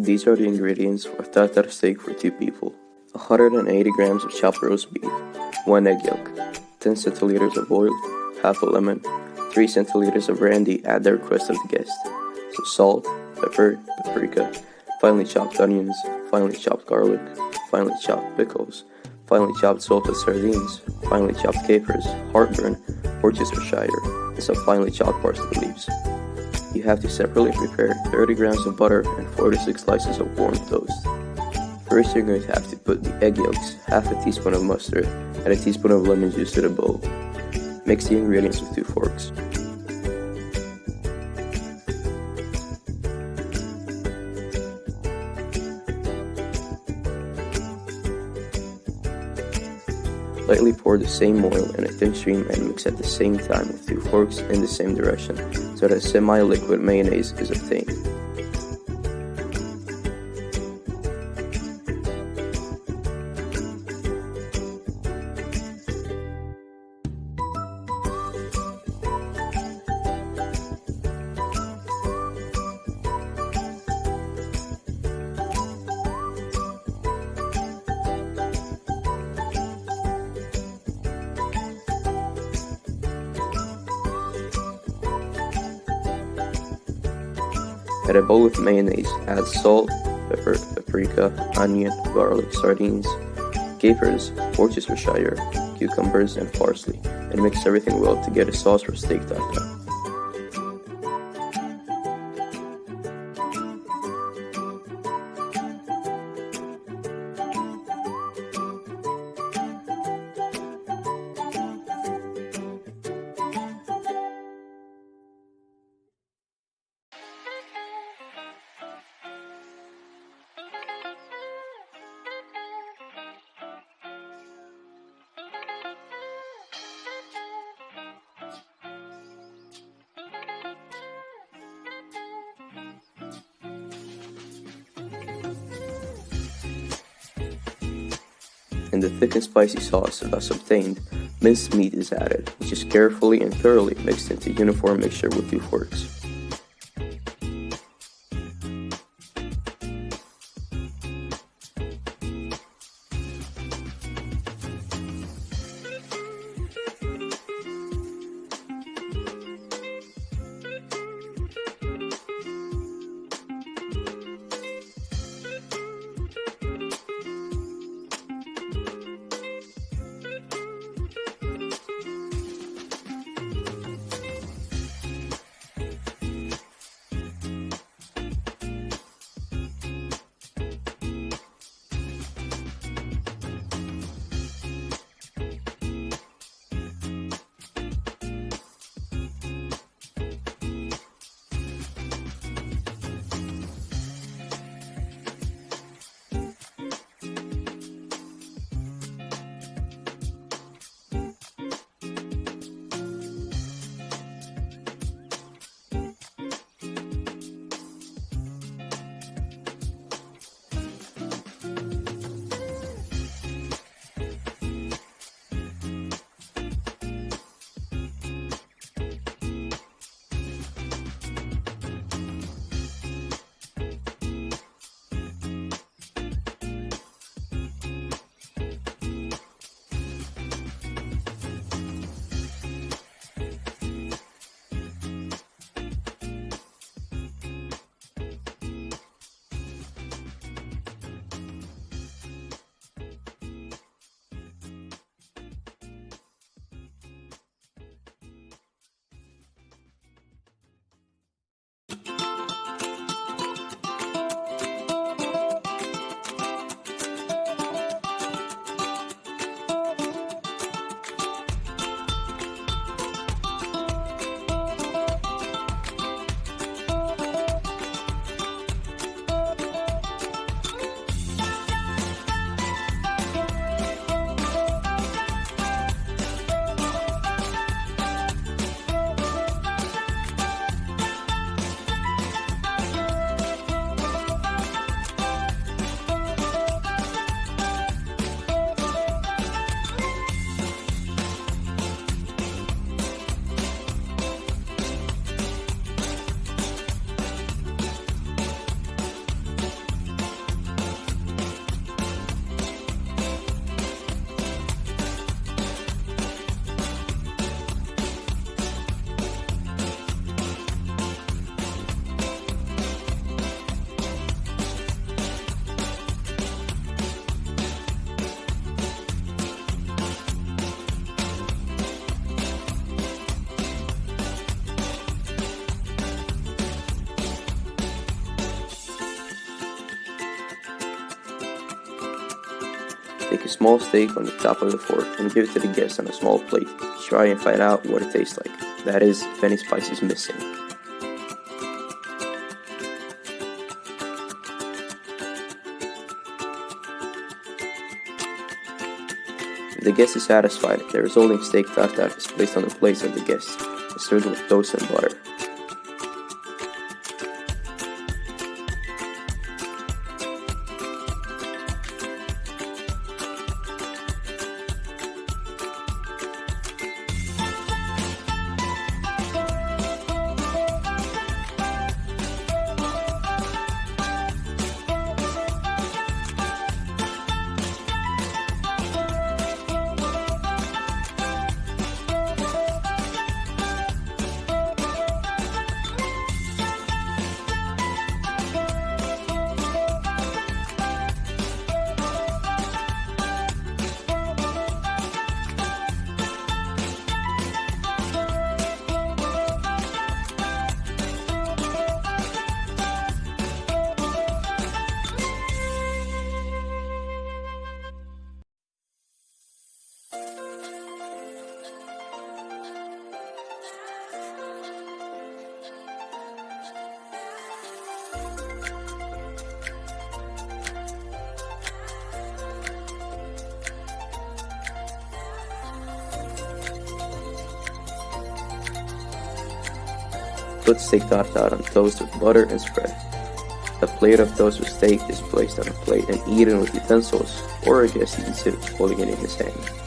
These are the ingredients for tartar steak for 2 people. 180 grams of chopped roast beef, 1 egg yolk, 10 centiliters of oil, half a lemon, 3 centiliters of brandy at the request of the guest, some salt, pepper, paprika, finely chopped onions, finely chopped garlic, finely chopped pickles, finely chopped salted sardines, finely chopped capers, heartburn, Worcestershire, and some finely chopped parsley leaves. You have to separately prepare 30 grams of butter and 4 to 6 slices of warm toast. First, you're going to have to put the egg yolks, half a teaspoon of mustard, and a teaspoon of lemon juice to the bowl. Mix the ingredients with 2 forks. Lightly pour the same oil in a thin stream and mix at the same time with 2 forks in the same direction so that a semi-liquid mayonnaise is obtained. Add a bowl with mayonnaise, add salt, pepper, paprika, onion, garlic, sardines, capers, Worcestershire, cucumbers, and parsley, and mix everything well to get a sauce for steak tartare. In the thick and spicy sauce thus obtained, minced meat is added, which is carefully and thoroughly mixed into a uniform mixture with 2 forks. Take a small steak on the top of the fork and give it to the guest on a small plate. Try and find out what it tastes like. That is, if any spice is missing. If the guest is satisfied, the resulting steak tartare is placed on the plates of the guests and served with toast and butter. Put steak tartare on toast with butter and spread. A plate of toast with steak is placed on a plate and eaten with utensils, or a guest eats it holding it in his hand.